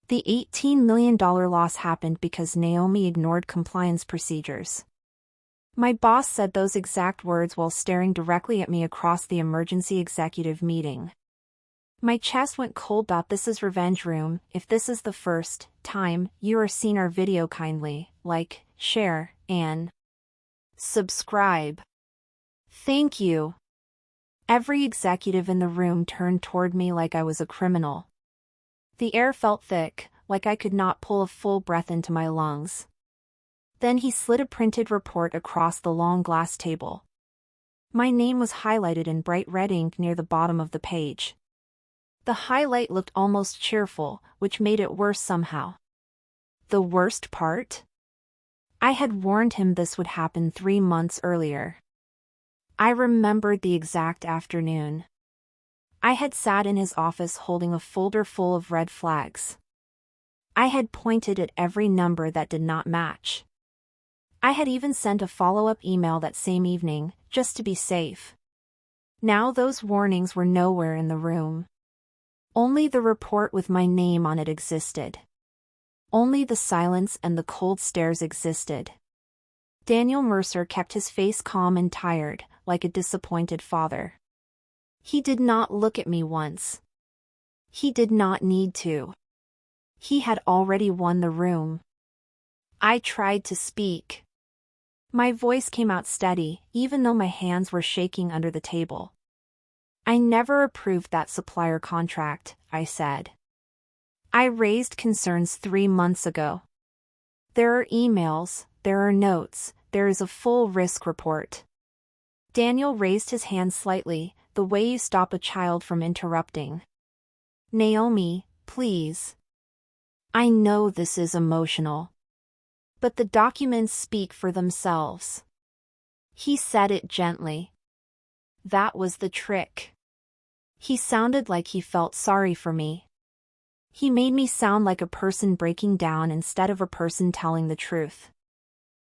The $18 million loss happened because Naomi ignored compliance procedures. My boss said those exact words while staring directly at me across the emergency executive meeting. My chest went cold. This is Revenge Room. If this is the first time you are seeing our video, kindly like, share, and subscribe. Thank you. Every executive in the room turned toward me like I was a criminal. The air felt thick, like I could not pull a full breath into my lungs. Then he slid a printed report across the long glass table. My name was highlighted in bright red ink near the bottom of the page. The highlight looked almost cheerful, which made it worse somehow. The worst part? I had warned him this would happen 3 months earlier. I remembered the exact afternoon. I had sat in his office holding a folder full of red flags. I had pointed at every number that did not match. I had even sent a follow-up email that same evening, just to be safe. Now those warnings were nowhere in the room. Only the report with my name on it existed. Only the silence and the cold stares existed. Daniel Mercer kept his face calm and tired, like a disappointed father. He did not look at me once. He did not need to. He had already won the room. I tried to speak. My voice came out steady, even though my hands were shaking under the table. I never approved that supplier contract, I said. I raised concerns 3 months ago. There are emails, there are notes, there is a full risk report. Daniel raised his hand slightly, the way you stop a child from interrupting. Naomi, please. I know this is emotional. But the documents speak for themselves. He said it gently. That was the trick. He sounded like he felt sorry for me. He made me sound like a person breaking down instead of a person telling the truth.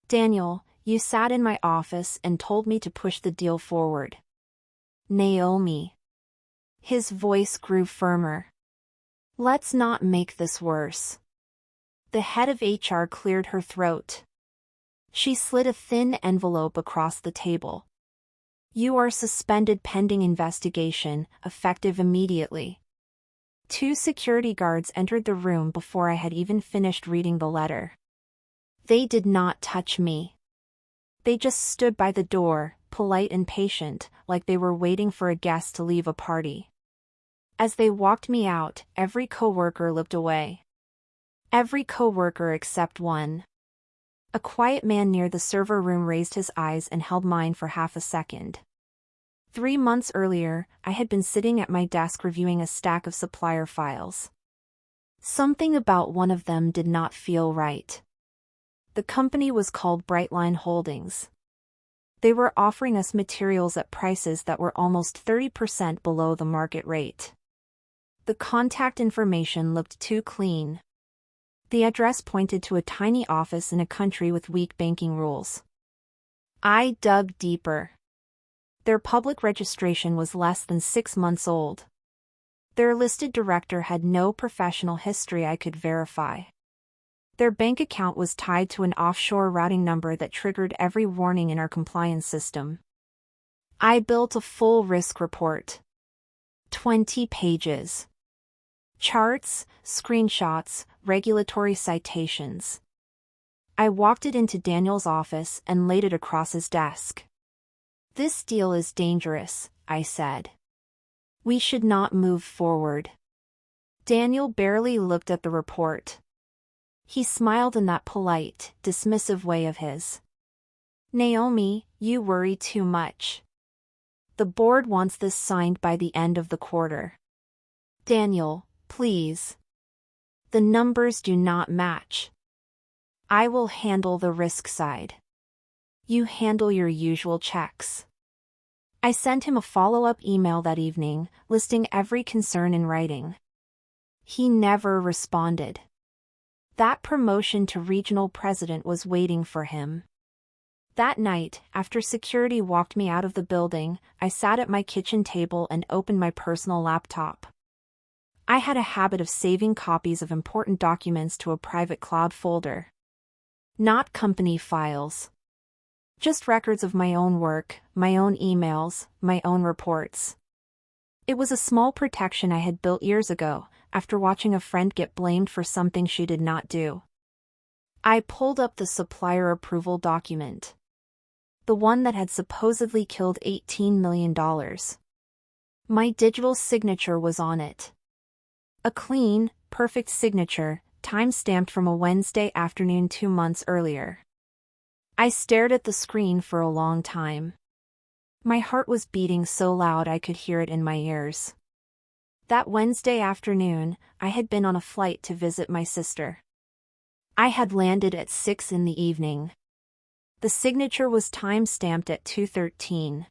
Daniel, you sat in my office and told me to push the deal forward. Naomi. His voice grew firmer. Let's not make this worse. The head of HR cleared her throat. She slid a thin envelope across the table. You are suspended pending investigation, effective immediately. 2 security guards entered the room before I had even finished reading the letter. They did not touch me. They just stood by the door, polite and patient, like they were waiting for a guest to leave a party. As they walked me out, every coworker looked away. Every coworker except one. A quiet man near the server room raised his eyes and held mine for half a second. 3 months earlier, I had been sitting at my desk reviewing a stack of supplier files. Something about one of them did not feel right. The company was called Brightline Holdings. They were offering us materials at prices that were almost 30% below the market rate. The contact information looked too clean. The address pointed to a tiny office in a country with weak banking rules. I dug deeper. Their public registration was less than 6 months old. Their listed director had no professional history I could verify. Their bank account was tied to an offshore routing number that triggered every warning in our compliance system. I built a full risk report. 20 pages. Charts, screenshots, regulatory citations. I walked it into Daniel's office and laid it across his desk. This deal is dangerous, I said. We should not move forward. Daniel barely looked at the report. He smiled in that polite, dismissive way of his. Naomi, you worry too much. The board wants this signed by the end of the quarter. Daniel, please. The numbers do not match. I will handle the risk side. You handle your usual checks. I sent him a follow-up email that evening, listing every concern in writing. He never responded. That promotion to regional president was waiting for him. That night, after security walked me out of the building, I sat at my kitchen table and opened my personal laptop. I had a habit of saving copies of important documents to a private cloud folder. Not company files. Just records of my own work, my own emails, my own reports. It was a small protection I had built years ago, after watching a friend get blamed for something she did not do. I pulled up the supplier approval document. The one that had supposedly killed $18 million. My digital signature was on it. A clean, perfect signature, time-stamped from a Wednesday afternoon 2 months earlier. I stared at the screen for a long time. My heart was beating so loud I could hear it in my ears. That Wednesday afternoon, I had been on a flight to visit my sister. I had landed at 6 in the evening. The signature was time-stamped at 2:13.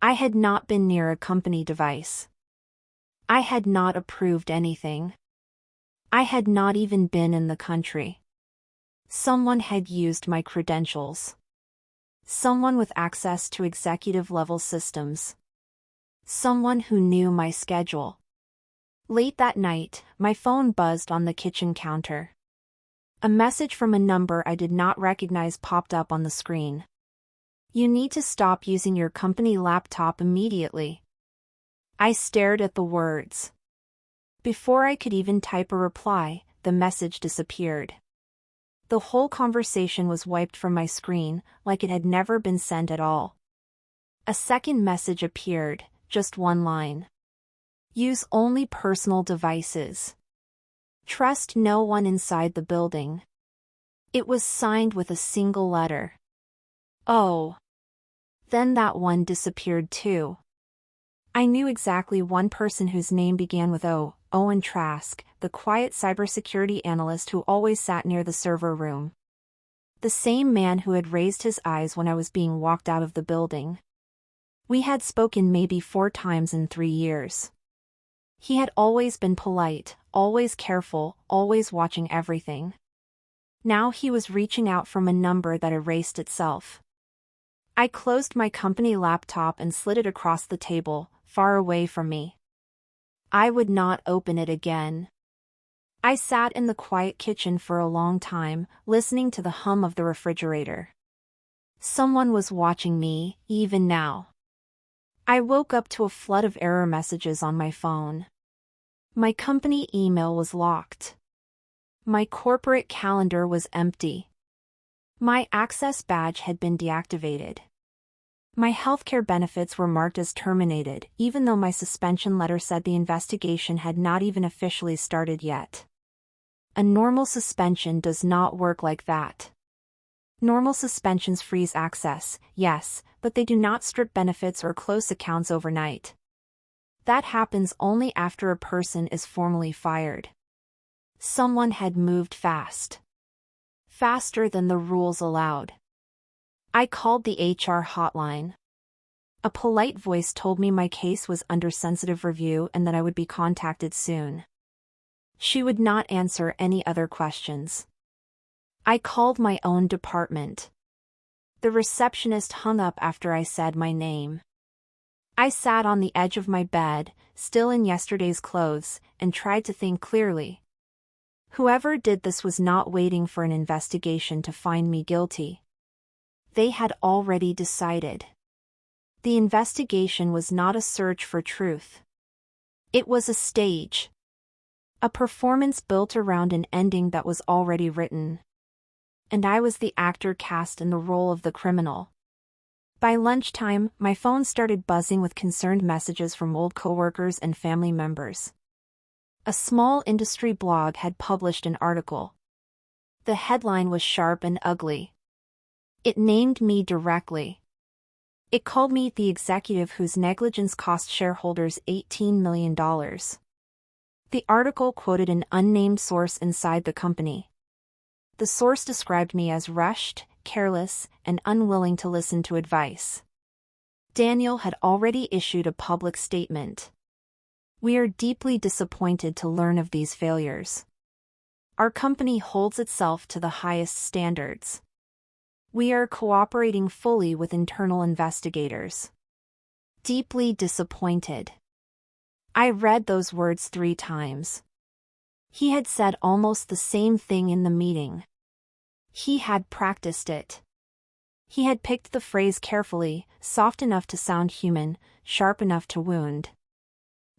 I had not been near a company device. I had not approved anything. I had not even been in the country. Someone had used my credentials. Someone with access to executive-level systems. Someone who knew my schedule. Late that night, my phone buzzed on the kitchen counter. A message from a number I did not recognize popped up on the screen. You need to stop using your company laptop immediately. I stared at the words. Before I could even type a reply, the message disappeared. The whole conversation was wiped from my screen, like it had never been sent at all. A second message appeared, just one line. Use only personal devices. Trust no one inside the building. It was signed with a single letter. Oh. Then that one disappeared too. I knew exactly one person whose name began with O, Owen Trask, the quiet cybersecurity analyst who always sat near the server room. The same man who had raised his eyes when I was being walked out of the building. We had spoken maybe 4 times in 3 years. He had always been polite, always careful, always watching everything. Now he was reaching out from a number that erased itself. I closed my company laptop and slid it across the table, far away from me. I would not open it again. I sat in the quiet kitchen for a long time, listening to the hum of the refrigerator. Someone was watching me, even now. I woke up to a flood of error messages on my phone. My company email was locked. My corporate calendar was empty. My access badge had been deactivated. My healthcare benefits were marked as terminated, even though my suspension letter said the investigation had not even officially started yet. A normal suspension does not work like that. Normal suspensions freeze access, yes, but they do not strip benefits or close accounts overnight. That happens only after a person is formally fired. Someone had moved fast. Faster than the rules allowed. I called the HR hotline. A polite voice told me my case was under sensitive review and that I would be contacted soon. She would not answer any other questions. I called my own department. The receptionist hung up after I said my name. I sat on the edge of my bed, still in yesterday's clothes, and tried to think clearly. Whoever did this was not waiting for an investigation to find me guilty. They had already decided. The investigation was not a search for truth. It was a stage. A performance built around an ending that was already written. And I was the actor cast in the role of the criminal. By lunchtime, my phone started buzzing with concerned messages from old coworkers and family members. A small industry blog had published an article. The headline was sharp and ugly. It named me directly. It called me the executive whose negligence cost shareholders $18 million. The article quoted an unnamed source inside the company. The source described me as rushed, careless, and unwilling to listen to advice. Daniel had already issued a public statement. We are deeply disappointed to learn of these failures. Our company holds itself to the highest standards. We are cooperating fully with internal investigators. Deeply disappointed. I read those words 3 times. He had said almost the same thing in the meeting. He had practiced it. He had picked the phrase carefully, soft enough to sound human, sharp enough to wound.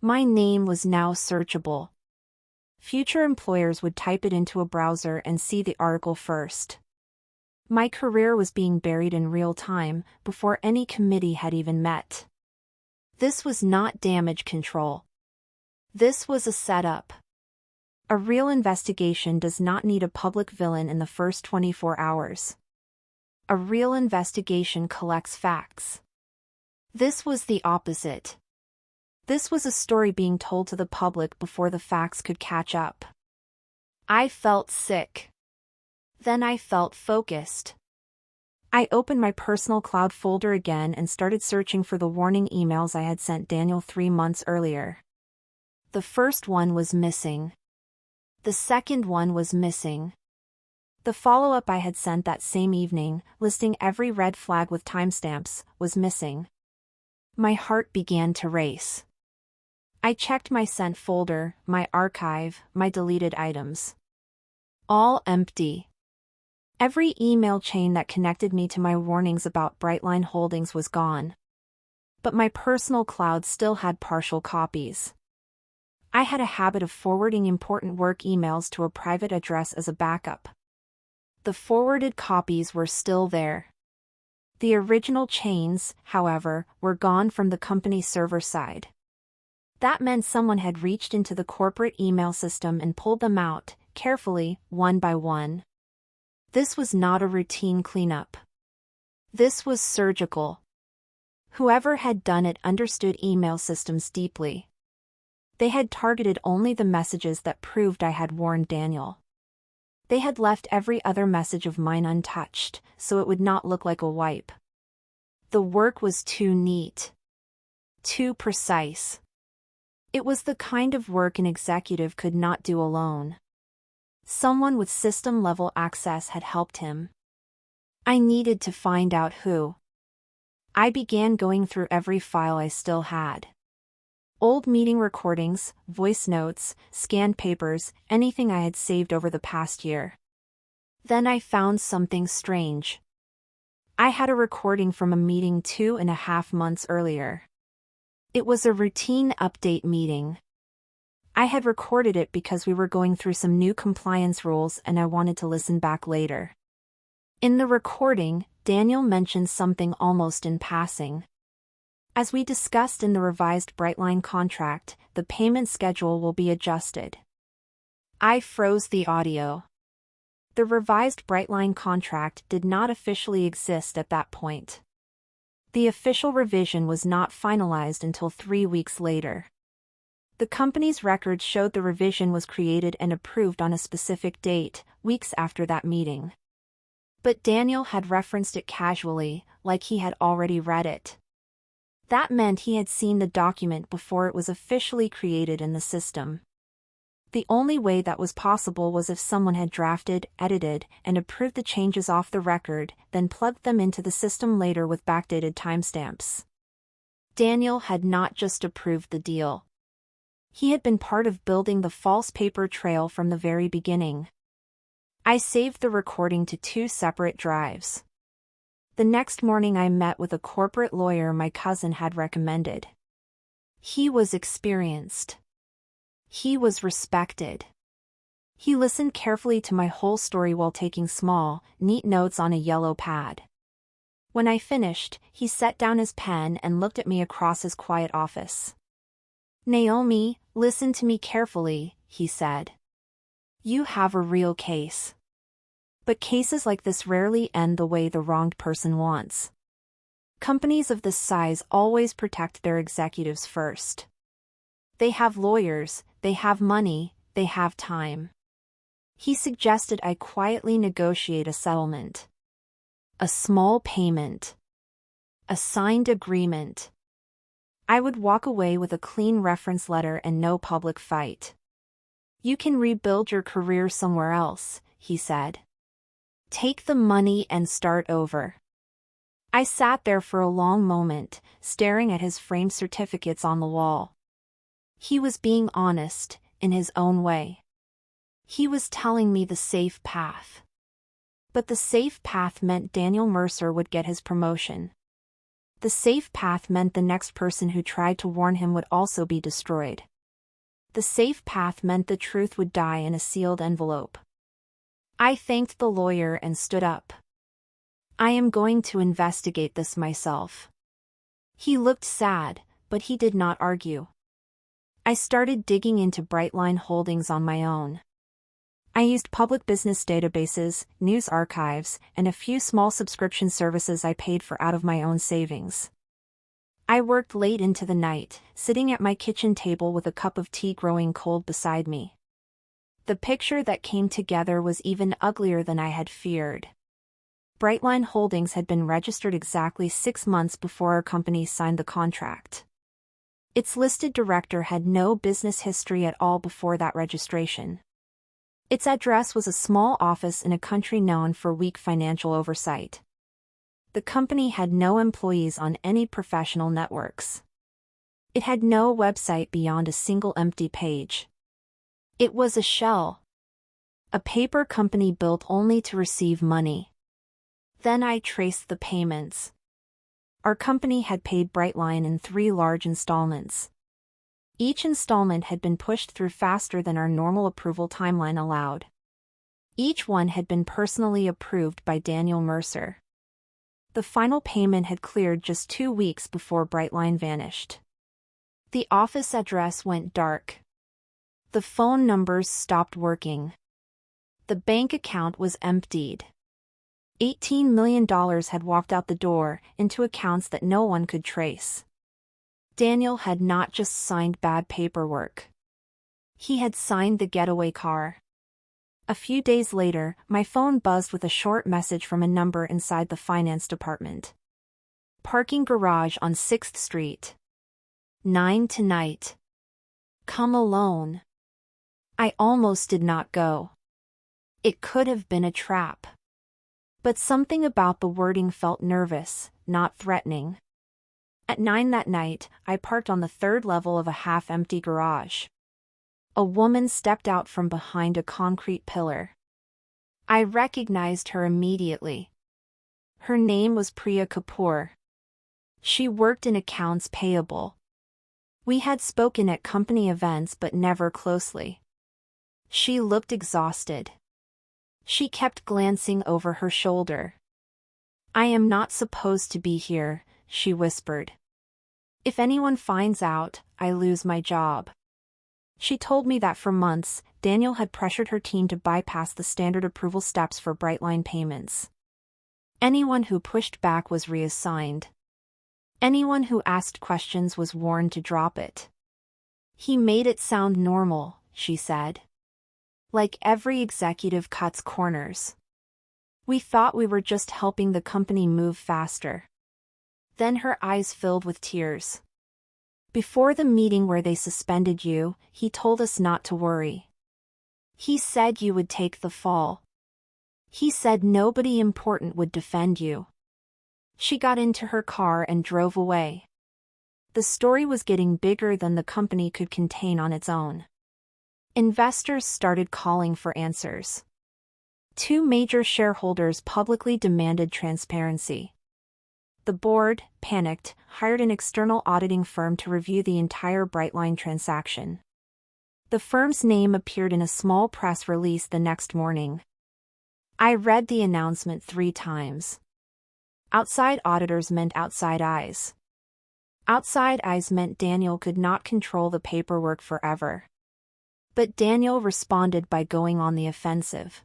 My name was now searchable. Future employers would type it into a browser and see the article first. My career was being buried in real time, before any committee had even met. This was not damage control. This was a setup. A real investigation does not need a public villain in the first 24 hours. A real investigation collects facts. This was the opposite. This was a story being told to the public before the facts could catch up. I felt sick. Then I felt focused. I opened my personal cloud folder again and started searching for the warning emails I had sent Daniel 3 months earlier. The first one was missing. The second one was missing. The follow-up I had sent that same evening, listing every red flag with timestamps, was missing. My heart began to race. I checked my sent folder, my archive, my deleted items. All empty. Every email chain that connected me to my warnings about Brightline Holdings was gone. But my personal cloud still had partial copies. I had a habit of forwarding important work emails to a private address as a backup. The forwarded copies were still there. The original chains, however, were gone from the company server side. That meant someone had reached into the corporate email system and pulled them out, carefully, one by one. This was not a routine cleanup. This was surgical. Whoever had done it understood email systems deeply. They had targeted only the messages that proved I had warned Daniel. They had left every other message of mine untouched, so it would not look like a wipe. The work was too neat. Too precise. It was the kind of work an executive could not do alone. Someone with system-level access had helped him. I needed to find out who. I began going through every file I still had. Old meeting recordings, voice notes, scanned papers, anything I had saved over the past year. Then I found something strange. I had a recording from a meeting 2.5 months earlier. It was a routine update meeting. I had recorded it because we were going through some new compliance rules and I wanted to listen back later. In the recording, Daniel mentioned something almost in passing. As we discussed in the revised Brightline contract, the payment schedule will be adjusted. I froze the audio. The revised Brightline contract did not officially exist at that point. The official revision was not finalized until 3 weeks later. The company's records showed the revision was created and approved on a specific date, weeks after that meeting. But Daniel had referenced it casually, like he had already read it. That meant he had seen the document before it was officially created in the system. The only way that was possible was if someone had drafted, edited, and approved the changes off the record, then plugged them into the system later with backdated timestamps. Daniel had not just approved the deal. He had been part of building the false paper trail from the very beginning. I saved the recording to 2 separate drives. The next morning I met with a corporate lawyer my cousin had recommended. He was experienced. He was respected. He listened carefully to my whole story while taking small, neat notes on a yellow pad. When I finished, he set down his pen and looked at me across his quiet office. "Naomi, listen to me carefully," he said. "You have a real case. But cases like this rarely end the way the wronged person wants. Companies of this size always protect their executives first. They have lawyers, they have money, they have time." He suggested I quietly negotiate a settlement. A small payment. A signed agreement. I would walk away with a clean reference letter and no public fight. "You can rebuild your career somewhere else," he said. "Take the money and start over." I sat there for a long moment, staring at his framed certificates on the wall. He was being honest, in his own way. He was telling me the safe path. But the safe path meant Daniel Mercer would get his promotion. The safe path meant the next person who tried to warn him would also be destroyed. The safe path meant the truth would die in a sealed envelope. I thanked the lawyer and stood up. I am going to investigate this myself. He looked sad, but he did not argue. I started digging into Brightline Holdings on my own. I used public business databases, news archives, and a few small subscription services I paid for out of my own savings. I worked late into the night, sitting at my kitchen table with a cup of tea growing cold beside me. The picture that came together was even uglier than I had feared. Brightline Holdings had been registered exactly 6 months before our company signed the contract. Its listed director had no business history at all before that registration. Its address was a small office in a country known for weak financial oversight. The company had no employees on any professional networks. It had no website beyond a single empty page. It was a shell. A paper company built only to receive money. Then I traced the payments. Our company had paid Brightline in 3 large installments. Each installment had been pushed through faster than our normal approval timeline allowed. Each one had been personally approved by Daniel Mercer. The final payment had cleared just 2 weeks before Brightline vanished. The office address went dark. The phone numbers stopped working. The bank account was emptied. $18 million had walked out the door, into accounts that no one could trace. Daniel had not just signed bad paperwork. He had signed the getaway car. A few days later, my phone buzzed with a short message from a number inside the finance department. Parking garage on 6th Street. 9 tonight. Come alone. I almost did not go. It could have been a trap. But something about the wording felt nervous, not threatening. At 9 that night, I parked on the 3rd level of a half-empty garage. A woman stepped out from behind a concrete pillar. I recognized her immediately. Her name was Priya Kapoor. She worked in accounts payable. We had spoken at company events but never closely. She looked exhausted. She kept glancing over her shoulder. I am not supposed to be here, she whispered. If anyone finds out, I lose my job. She told me that for months, Daniel had pressured her team to bypass the standard approval steps for Brightline payments. Anyone who pushed back was reassigned. Anyone who asked questions was warned to drop it. He made it sound normal, she said. Like every executive cuts corners. We thought we were just helping the company move faster. Then her eyes filled with tears. Before the meeting where they suspended you, he told us not to worry. He said you would take the fall. He said nobody important would defend you. She got into her car and drove away. The story was getting bigger than the company could contain on its own. Investors started calling for answers. 2 major shareholders publicly demanded transparency. The board, panicked, hired an external auditing firm to review the entire Brightline transaction. The firm's name appeared in a small press release the next morning. I read the announcement 3 times. Outside auditors meant outside eyes. Outside eyes meant Daniel could not control the paperwork forever. But Daniel responded by going on the offensive.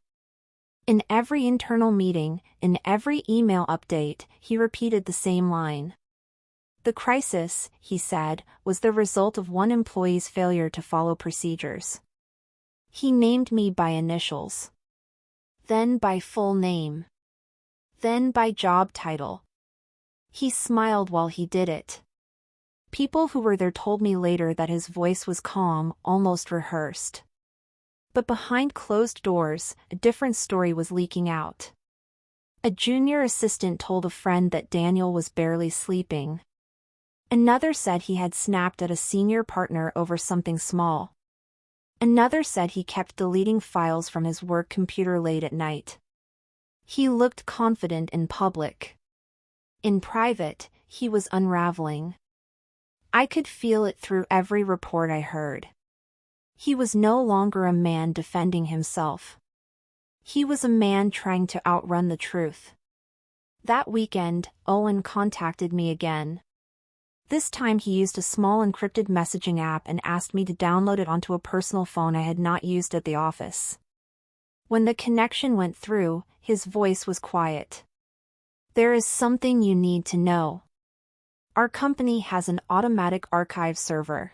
In every internal meeting, in every email update, he repeated the same line. The crisis, he said, was the result of one employee's failure to follow procedures. He named me by initials. Then by full name. Then by job title. He smiled while he did it. People who were there told me later that his voice was calm, almost rehearsed. But behind closed doors, a different story was leaking out. A junior assistant told a friend that Daniel was barely sleeping. Another said he had snapped at a senior partner over something small. Another said he kept deleting files from his work computer late at night. He looked confident in public. In private, he was unraveling. I could feel it through every report I heard. He was no longer a man defending himself. He was a man trying to outrun the truth. That weekend, Owen contacted me again. This time he used a small encrypted messaging app and asked me to download it onto a personal phone I had not used at the office. When the connection went through, his voice was quiet. "There is something you need to know. Our company has an automatic archive server.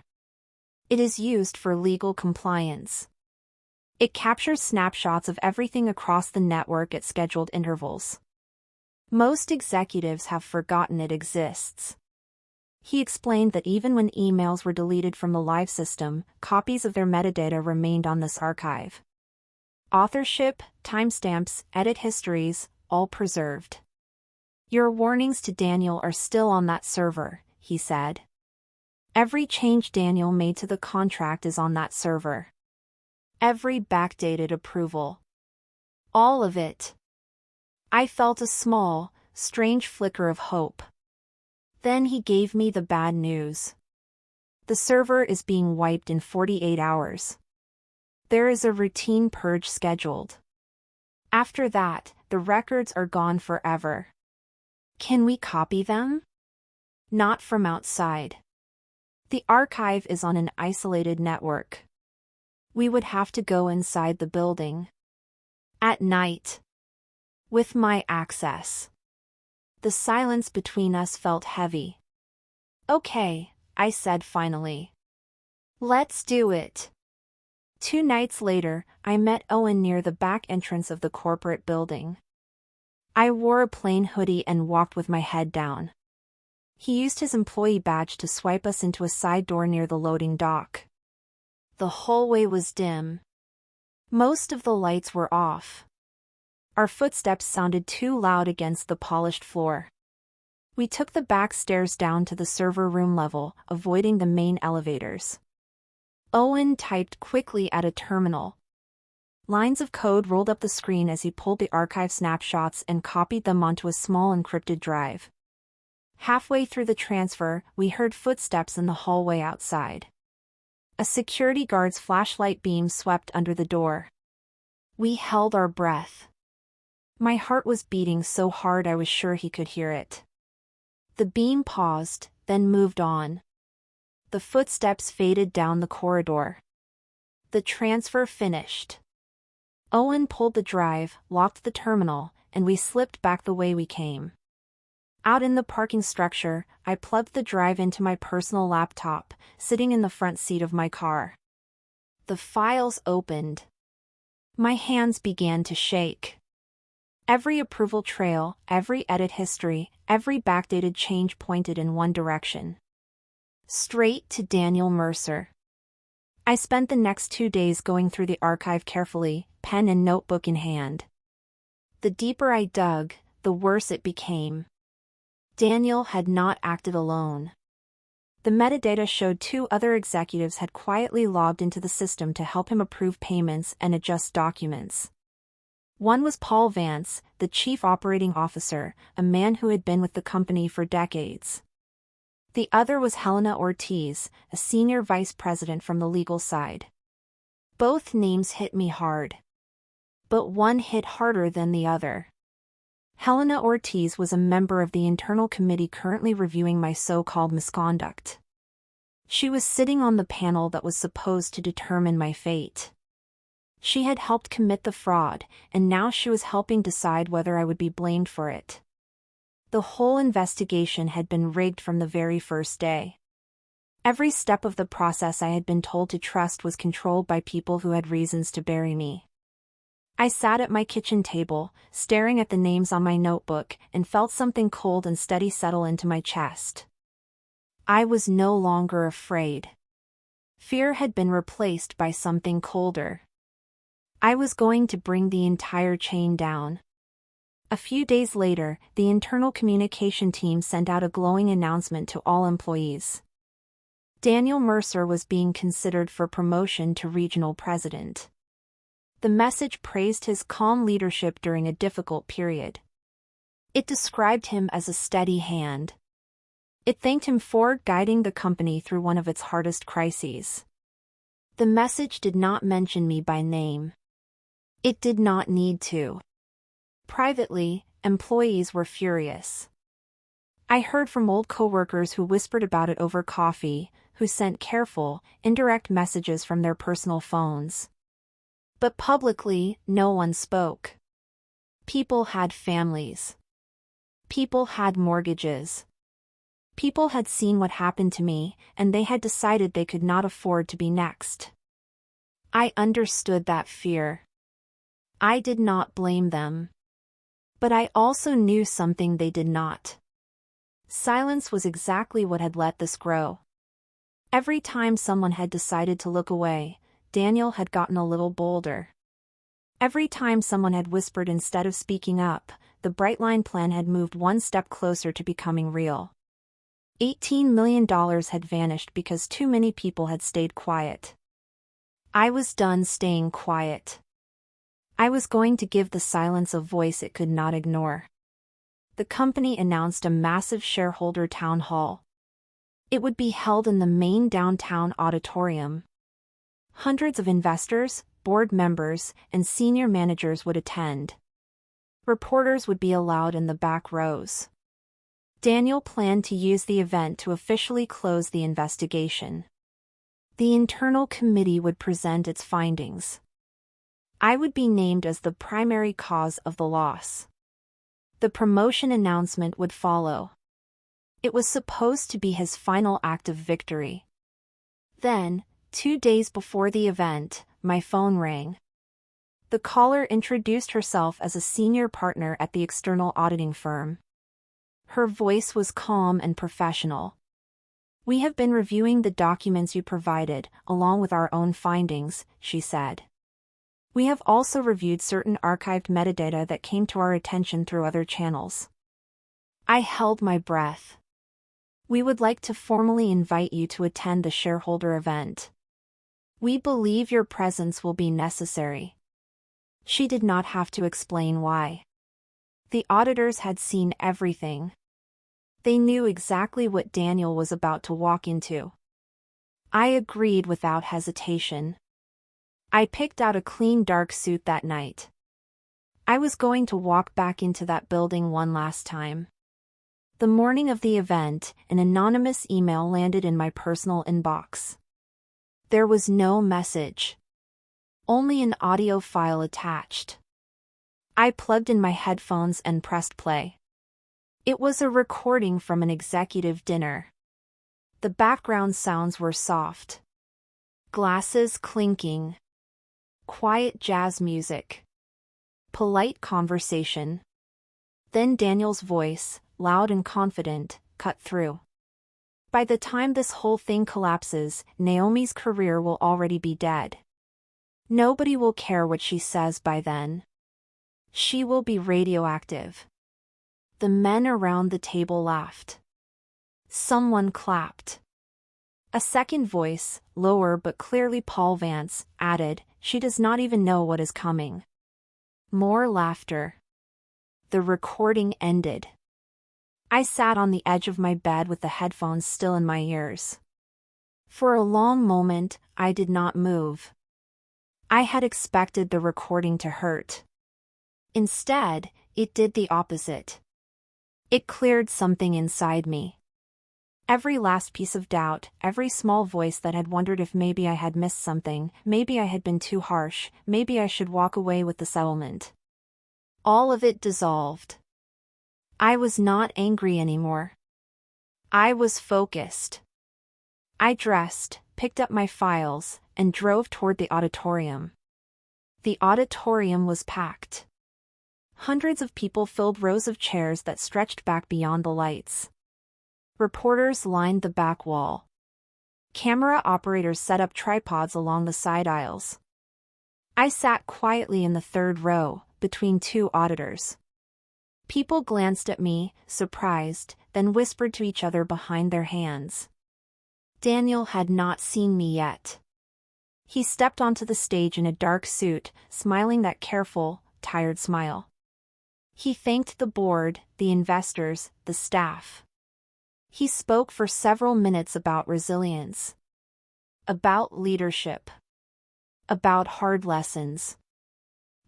It is used for legal compliance. It captures snapshots of everything across the network at scheduled intervals. Most executives have forgotten it exists." He explained that even when emails were deleted from the live system, copies of their metadata remained on this archive. Authorship, timestamps, edit histories, all preserved. "Your warnings to Daniel are still on that server," he said. "Every change Daniel made to the contract is on that server. Every backdated approval. All of it." I felt a small, strange flicker of hope. Then he gave me the bad news. The server is being wiped in 48 hours. There is a routine purge scheduled. After that, the records are gone forever. "Can we copy them?" "Not from outside. The archive is on an isolated network. We would have to go inside the building. At night. With my access." The silence between us felt heavy. "Okay," I said finally. "Let's do it." 2 nights later, I met Owen near the back entrance of the corporate building. I wore a plain hoodie and walked with my head down. He used his employee badge to swipe us into a side door near the loading dock. The hallway was dim. Most of the lights were off. Our footsteps sounded too loud against the polished floor. We took the back stairs down to the server room level, avoiding the main elevators. Owen typed quickly at a terminal. Lines of code rolled up the screen as he pulled the archive snapshots and copied them onto a small encrypted drive. Halfway through the transfer, we heard footsteps in the hallway outside. A security guard's flashlight beam swept under the door. We held our breath. My heart was beating so hard I was sure he could hear it. The beam paused, then moved on. The footsteps faded down the corridor. The transfer finished. Owen pulled the drive, locked the terminal, and we slipped back the way we came. Out in the parking structure, I plugged the drive into my personal laptop, sitting in the front seat of my car. The files opened. My hands began to shake. Every approval trail, every edit history, every backdated change pointed in one direction. Straight to Daniel Mercer. I spent the next 2 days going through the archive carefully, pen and notebook in hand. The deeper I dug, the worse it became. Daniel had not acted alone. The metadata showed 2 other executives had quietly logged into the system to help him approve payments and adjust documents. One was Paul Vance, the chief operating officer, a man who had been with the company for decades. The other was Helena Ortiz, a senior vice president from the legal side. Both names hit me hard. But one hit harder than the other. Helena Ortiz was a member of the internal committee currently reviewing my so-called misconduct. She was sitting on the panel that was supposed to determine my fate. She had helped commit the fraud, and now she was helping decide whether I would be blamed for it. The whole investigation had been rigged from the very first day. Every step of the process I had been told to trust was controlled by people who had reasons to bury me. I sat at my kitchen table, staring at the names on my notebook, and felt something cold and steady settle into my chest. I was no longer afraid. Fear had been replaced by something colder. I was going to bring the entire chain down. A few days later, the internal communication team sent out a glowing announcement to all employees. Daniel Mercer was being considered for promotion to regional president. The message praised his calm leadership during a difficult period. It described him as a steady hand. It thanked him for guiding the company through one of its hardest crises. The message did not mention me by name. It did not need to. Privately, employees were furious. I heard from old coworkers who whispered about it over coffee, who sent careful, indirect messages from their personal phones. But publicly, no one spoke. People had families. People had mortgages. People had seen what happened to me, and they had decided they could not afford to be next. I understood that fear. I did not blame them. But I also knew something they did not. Silence was exactly what had let this grow. Every time someone had decided to look away, Daniel had gotten a little bolder. Every time someone had whispered instead of speaking up, the Brightline plan had moved one step closer to becoming real. $18 million had vanished because too many people had stayed quiet. I was done staying quiet. I was going to give the silence a voice it could not ignore. The company announced a massive shareholder town hall. It would be held in the main downtown auditorium. Hundreds of investors, board members, and senior managers would attend. Reporters would be allowed in the back rows. Daniel planned to use the event to officially close the investigation. The internal committee would present its findings. I would be named as the primary cause of the loss. The promotion announcement would follow. It was supposed to be his final act of victory. Then, 2 days before the event, my phone rang. The caller introduced herself as a senior partner at the external auditing firm. Her voice was calm and professional. "We have been reviewing the documents you provided, along with our own findings," she said. "We have also reviewed certain archived metadata that came to our attention through other channels." I held my breath. "We would like to formally invite you to attend the shareholder event. We believe your presence will be necessary." She did not have to explain why. The auditors had seen everything. They knew exactly what Daniel was about to walk into. I agreed without hesitation. I picked out a clean dark suit that night. I was going to walk back into that building one last time. The morning of the event, an anonymous email landed in my personal inbox. There was no message. Only an audio file attached. I plugged in my headphones and pressed play. It was a recording from an executive dinner. The background sounds were soft. Glasses clinking. Quiet jazz music. Polite conversation. Then Daniel's voice, loud and confident, cut through. "By the time this whole thing collapses, Naomi's career will already be dead. Nobody will care what she says by then. She will be radioactive." The men around the table laughed. Someone clapped. A second voice, lower but clearly Paul Vance, added, "She does not even know what is coming." More laughter. The recording ended. I sat on the edge of my bed with the headphones still in my ears. For a long moment, I did not move. I had expected the recording to hurt. Instead, it did the opposite. It cleared something inside me. Every last piece of doubt, every small voice that had wondered if maybe I had missed something, maybe I had been too harsh, maybe I should walk away with the settlement. All of it dissolved. I was not angry anymore. I was focused. I dressed, picked up my files, and drove toward the auditorium. The auditorium was packed. Hundreds of people filled rows of chairs that stretched back beyond the lights. Reporters lined the back wall. Camera operators set up tripods along the side aisles. I sat quietly in the third row, between two auditors. People glanced at me, surprised, then whispered to each other behind their hands. Daniel had not seen me yet. He stepped onto the stage in a dark suit, smiling that careful, tired smile. He thanked the board, the investors, the staff. He spoke for several minutes about resilience, about leadership, about hard lessons.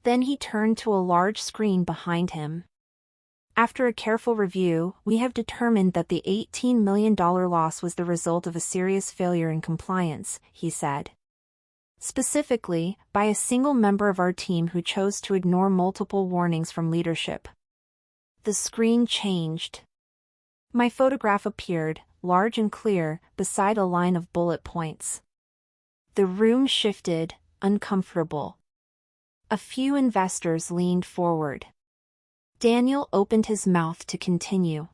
Then he turned to a large screen behind him. After a careful review, we have determined that the $18 million loss was the result of a serious failure in compliance, he said. Specifically, by a single member of our team who chose to ignore multiple warnings from leadership. The screen changed. My photograph appeared, large and clear, beside a line of bullet points. The room shifted, uncomfortable. A few investors leaned forward. Daniel opened his mouth to continue.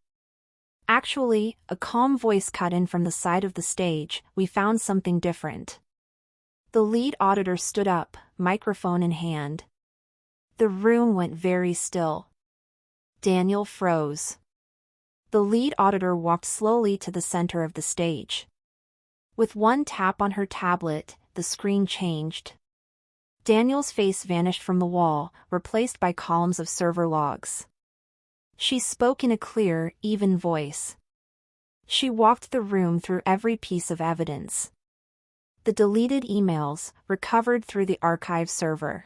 Actually, a calm voice cut in from the side of the stage, we found something different. The lead auditor stood up, microphone in hand. The room went very still. Daniel froze. The lead auditor walked slowly to the center of the stage. With one tap on her tablet, the screen changed. Daniel's face vanished from the wall, replaced by columns of server logs. She spoke in a clear, even voice. She walked the room through every piece of evidence. The deleted emails, recovered through the archive server.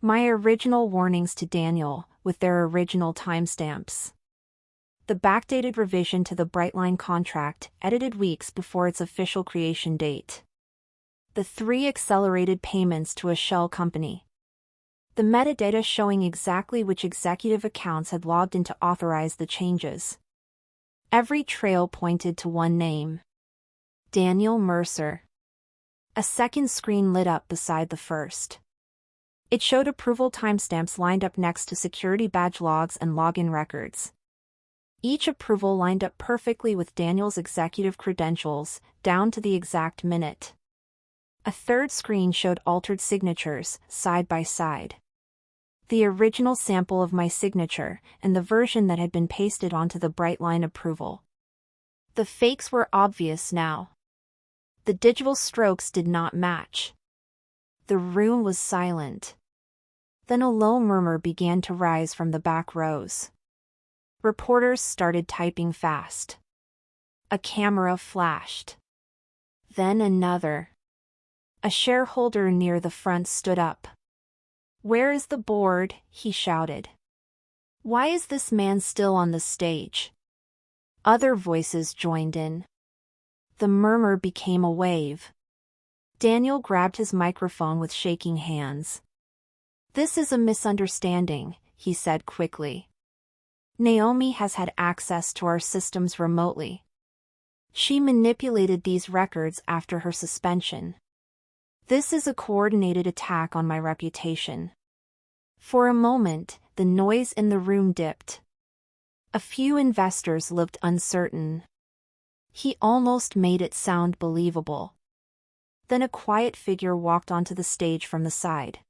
My original warnings to Daniel, with their original timestamps. The backdated revision to the Brightline contract, edited weeks before its official creation date. The 3 accelerated payments to a shell company. The metadata showing exactly which executive accounts had logged in to authorize the changes. Every trail pointed to one name. Daniel Mercer. A second screen lit up beside the first. It showed approval timestamps lined up next to security badge logs and login records. Each approval lined up perfectly with Daniel's executive credentials, down to the exact minute. A third screen showed altered signatures, side by side. The original sample of my signature, and the version that had been pasted onto the Brightline approval. The fakes were obvious now. The digital strokes did not match. The room was silent. Then a low murmur began to rise from the back rows. Reporters started typing fast. A camera flashed. Then another. A shareholder near the front stood up. "Where is the board?" he shouted. "Why is this man still on the stage?" Other voices joined in. The murmur became a wave. Daniel grabbed his microphone with shaking hands. "This is a misunderstanding," he said quickly. "Naomi has had access to our systems remotely. She manipulated these records after her suspension. This is a coordinated attack on my reputation." For a moment, the noise in the room dipped. A few investors looked uncertain. He almost made it sound believable. Then a quiet figure walked onto the stage from the side.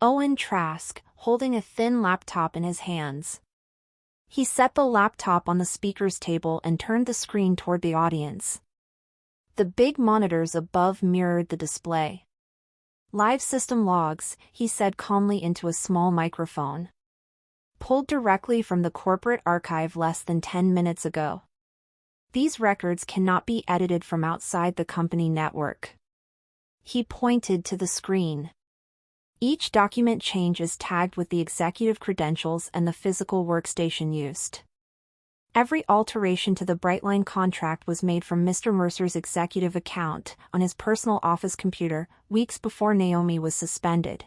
Owen Trask, holding a thin laptop in his hands. He set the laptop on the speaker's table and turned the screen toward the audience. The big monitors above mirrored the display. "Live system logs," he said calmly into a small microphone. "Pulled directly from the corporate archive less than 10 minutes ago. These records cannot be edited from outside the company network." He pointed to the screen. Each document change is tagged with the executive credentials and the physical workstation used. Every alteration to the Brightline contract was made from Mr. Mercer's executive account, on his personal office computer, weeks before Naomi was suspended.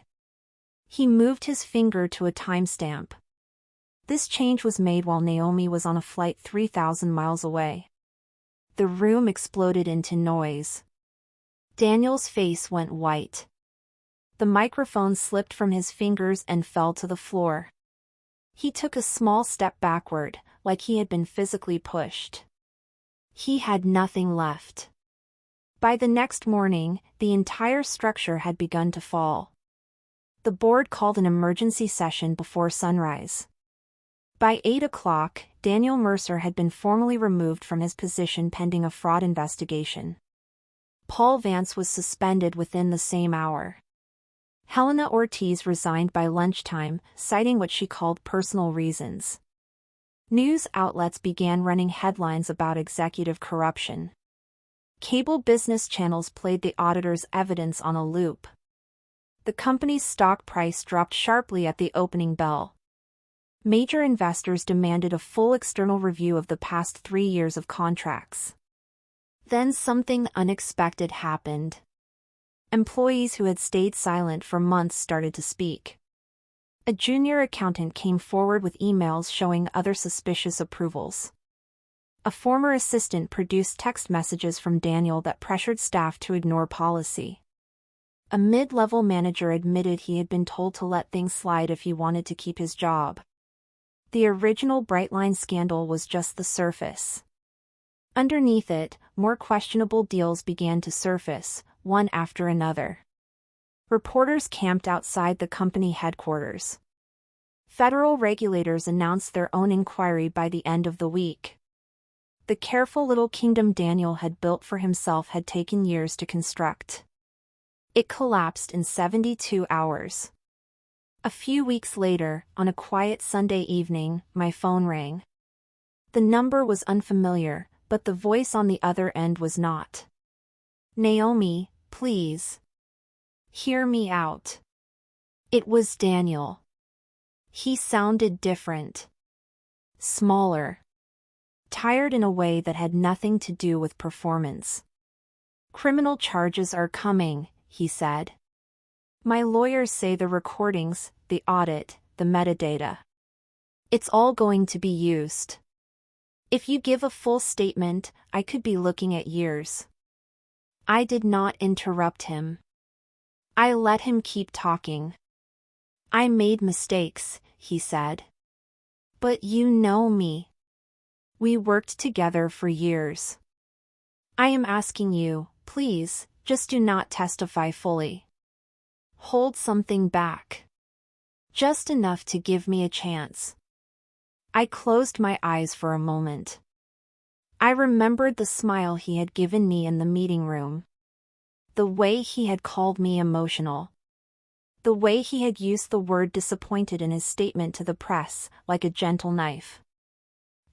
He moved his finger to a timestamp. This change was made while Naomi was on a flight 3,000 miles away. The room exploded into noise. Daniel's face went white. The microphone slipped from his fingers and fell to the floor. He took a small step backward, like he had been physically pushed. He had nothing left. By the next morning, the entire structure had begun to fall. The board called an emergency session before sunrise. By 8 o'clock, Daniel Mercer had been formally removed from his position pending a fraud investigation. Paul Vance was suspended within the same hour. Helena Ortiz resigned by lunchtime, citing what she called personal reasons. News outlets began running headlines about executive corruption. Cable business channels played the auditor's evidence on a loop. The company's stock price dropped sharply at the opening bell. Major investors demanded a full external review of the past 3 years of contracts. Then something unexpected happened. Employees who had stayed silent for months started to speak. A junior accountant came forward with emails showing other suspicious approvals. A former assistant produced text messages from Daniel that pressured staff to ignore policy. A mid-level manager admitted he had been told to let things slide if he wanted to keep his job. The original Brightline scandal was just the surface. Underneath it, more questionable deals began to surface, one after another. Reporters camped outside the company headquarters. Federal regulators announced their own inquiry by the end of the week. The careful little kingdom Daniel had built for himself had taken years to construct. It collapsed in 72 hours. A few weeks later, on a quiet Sunday evening, my phone rang. The number was unfamiliar, but the voice on the other end was not. "Naomi, please. Hear me out." It was Daniel. He sounded different. Smaller. Tired in a way that had nothing to do with performance. "Criminal charges are coming," he said. "My lawyers say the recordings, the audit, the metadata. It's all going to be used. If you give a full statement, I could be looking at years." I did not interrupt him. I let him keep talking. "I made mistakes," he said. "But you know me. We worked together for years. I am asking you, please, just do not testify fully. Hold something back. Just enough to give me a chance." I closed my eyes for a moment. I remembered the smile he had given me in the meeting room. The way he had called me emotional. The way he had used the word disappointed in his statement to the press, like a gentle knife.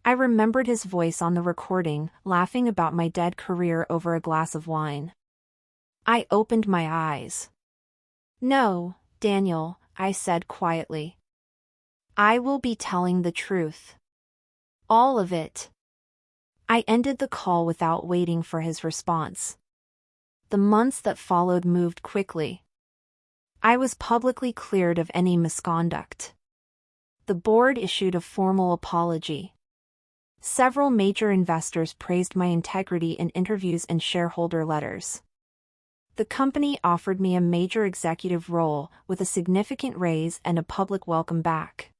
I remembered his voice on the recording, laughing about my dead career over a glass of wine. I opened my eyes. "No, Daniel," I said quietly. "I will be telling the truth. All of it." I ended the call without waiting for his response. The months that followed moved quickly. I was publicly cleared of any misconduct. The board issued a formal apology. Several major investors praised my integrity in interviews and shareholder letters. The company offered me a major executive role with a significant raise and a public welcome back.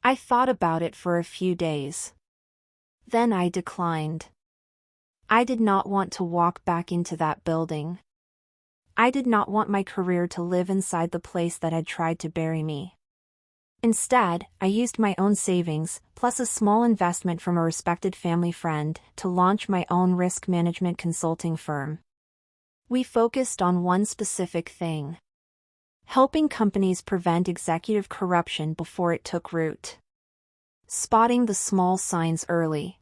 I thought about it for a few days. Then I declined. I did not want to walk back into that building. I did not want my career to live inside the place that had tried to bury me. Instead, I used my own savings, plus a small investment from a respected family friend, to launch my own risk management consulting firm. We focused on one specific thing: helping companies prevent executive corruption before it took root. Spotting the small signs early.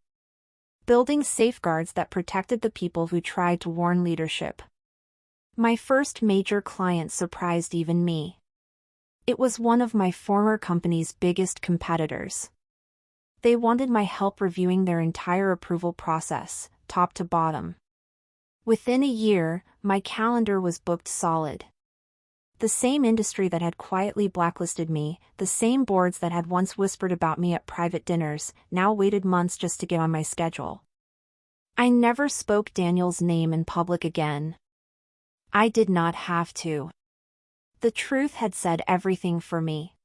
Building safeguards that protected the people who tried to warn leadership. My first major client surprised even me. It was one of my former company's biggest competitors. They wanted my help reviewing their entire approval process, top to bottom. Within a year, my calendar was booked solid. The same industry that had quietly blacklisted me, the same boards that had once whispered about me at private dinners, now waited months just to get on my schedule. I never spoke Daniel's name in public again. I did not have to. The truth had said everything for me.